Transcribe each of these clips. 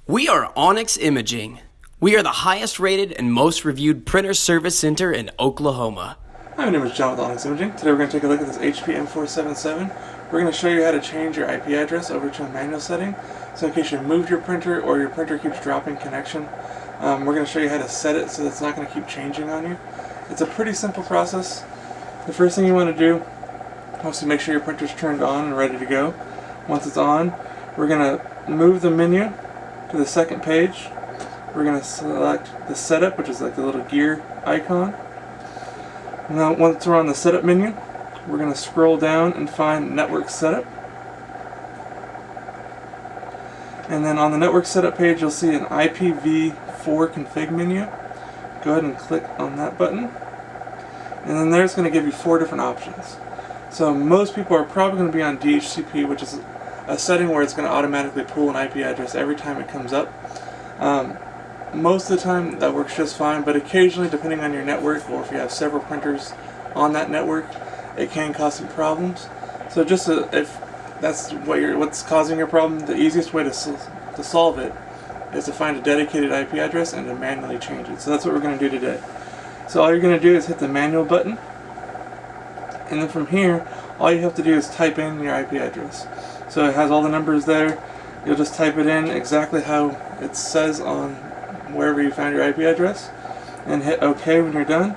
We are Onyx Imaging. We are the highest rated and most reviewed printer service center in Oklahoma. Hi, my name is John with Onyx Imaging. Today we're going to take a look at this HP M477. We're going to show you how to change your IP address over to a manual setting. So in case you moved your printer or your printer keeps dropping connection, we're going to show you how to set it so that it's not going to keep changing on you. It's a pretty simple process. The first thing you want to do is to make sure your printer's turned on and ready to go. Once it's on, we're going to move the menu to the second page. We're going to select the setup, which is like the little gear icon. Now once we're on the setup menu, we're going to scroll down and find network setup. And then on the network setup page you'll see an IPv4 config menu. Go ahead and click on that button. And then there's going to give you 4 different options. So most people are probably going to be on DHCP, which is a setting where it's going to automatically pull an IP address every time it comes up. Most of the time that works just fine, but occasionally, depending on your network or if you have several printers on that network, it can cause some problems. So just if that's what's causing your problem, the easiest way to solve it is to find a dedicated IP address and to manually change it. So that's what we're going to do today. So all you're going to do is hit the manual button, and then from here all you have to do is type in your IP address. So it has all the numbers there. You'll just type it in exactly how it says on wherever you found your IP address and hit OK when you're done.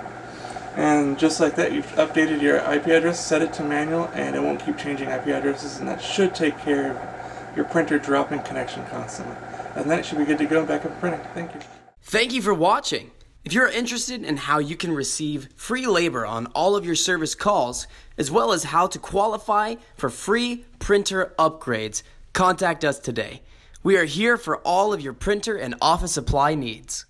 And just like that, you've updated your IP address, set it to manual, and it won't keep changing IP addresses, and that should take care of your printer dropping connection constantly. And that should be good to go back up printing. Thank you. Thank you for watching. If you're interested in how you can receive free labor on all of your service calls, as well as how to qualify for free printer upgrades, contact us today. We are here for all of your printer and office supply needs.